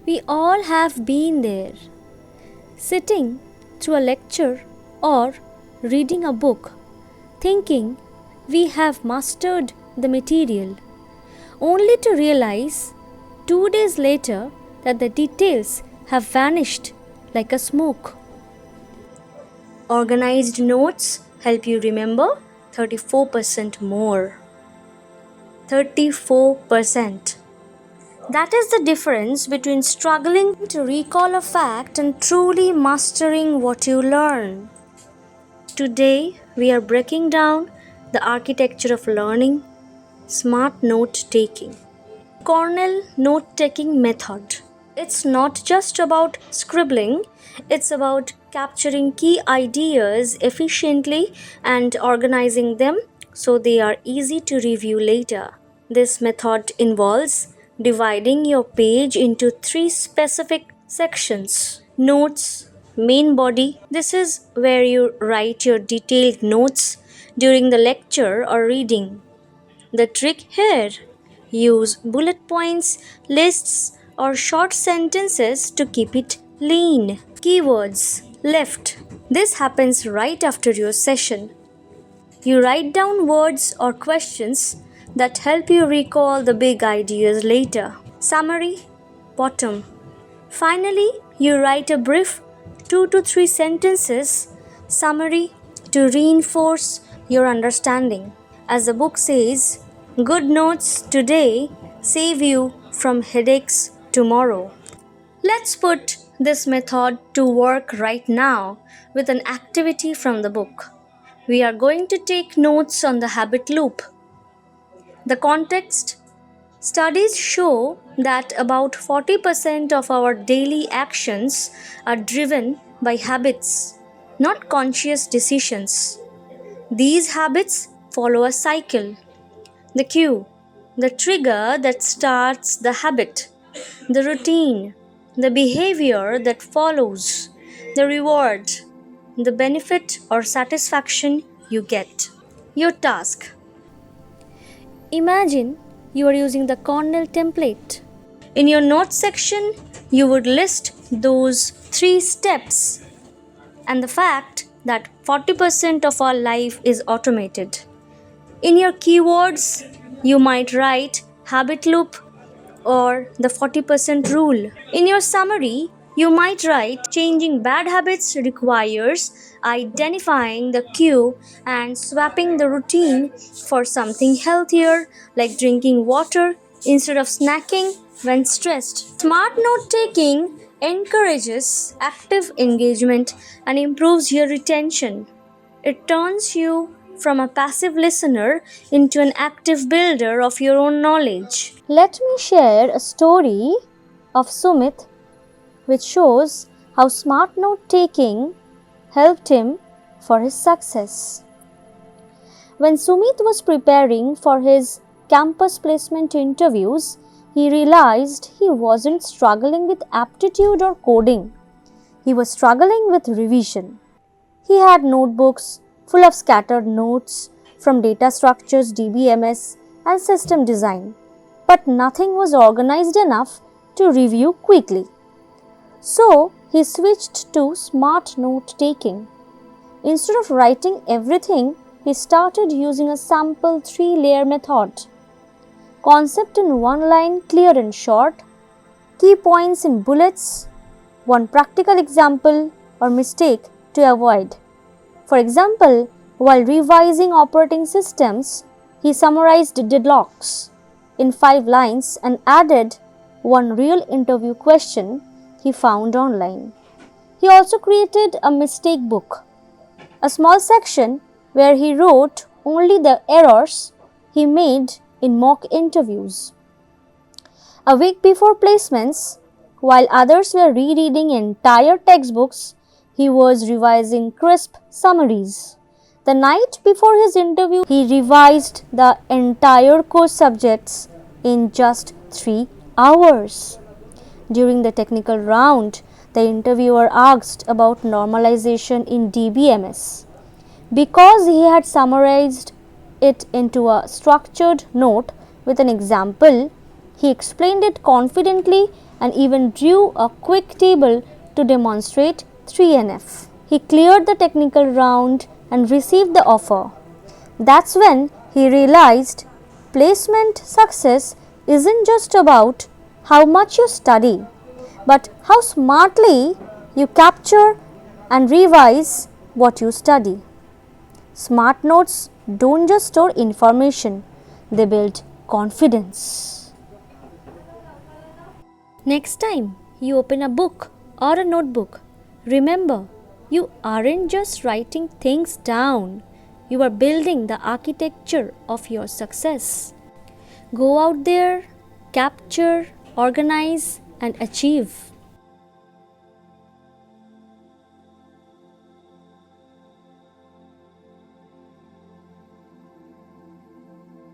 We all have been there, sitting through a lecture or reading a book, thinking we have mastered the material, only to realize 2 days later that the details have vanished like a smoke. Organized notes help you remember 34% more. 34%. That is the difference between struggling to recall a fact and truly mastering what you learn. Today, we are breaking down the architecture of learning, smart note taking. Cornell note taking method. It's not just about scribbling, it's about capturing key ideas efficiently and organizing them so they are easy to review later. This method involves dividing your page into 3 specific sections. Notes, main body. This is where you write your detailed notes during the lecture or reading. The trick here: use bullet points, lists, or short sentences to keep it lean. Keywords. Left. This happens right after your session. You write down words or questions that help you recall the big ideas later. Summary. Bottom. Finally, you write a brief 2 to 3 sentences summary to reinforce your understanding. As the book says, good notes today save you from headaches tomorrow. Let's put this method to work right now with an activity from the book. We are going to take notes on the habit loop. The context: studies show that about 40% of our daily actions are driven by habits, not conscious decisions. These habits follow a cycle. The cue, the trigger that starts the habit, the routine, the behavior that follows, the reward, the benefit or satisfaction you get. Your task. Imagine you are using the Cornell template. In your notes section, you would list those 3 steps and the fact that 40% of our life is automated. In your keywords, you might write habit loop or the 40% rule. In your summary, you might write changing bad habits requires identifying the cue and swapping the routine for something healthier like drinking water instead of snacking when stressed. Smart note taking encourages active engagement and improves your retention. It turns you from a passive listener into an active builder of your own knowledge. Let me share a story of Sumit which shows how smart note taking helped him for his success. When Sumit was preparing for his campus placement interviews, he realized he wasn't struggling with aptitude or coding. He was struggling with revision. He had notebooks full of scattered notes from data structures, DBMS, and system design, but nothing was organized enough to review quickly. So, he switched to smart note taking. Instead of writing everything, he started using a sample 3-layer method. Concept in one line, clear and short, key points in bullets, one practical example or mistake to avoid. For example, while revising operating systems, he summarized deadlocks in 5 lines and added one real interview question he found online. He also created a mistake book, a small section where he wrote only the errors he made in mock interviews. A week before placements, while others were rereading entire textbooks, he was revising crisp summaries. The night before his interview, he revised the entire course subjects in just 3 hours. During the technical round, the interviewer asked about normalization in DBMS. Because he had summarized it into a structured note with an example, He explained it confidently and even drew a quick table to demonstrate 3NF. He cleared the technical round and received the offer. That's when he realized placement success isn't just about how much you study, but how smartly you capture and revise what you study. Smart notes don't just store information, they build confidence. Next time you open a book or a notebook, remember you aren't just writing things down, you are building the architecture of your success. Go out there, capture, organize, and achieve.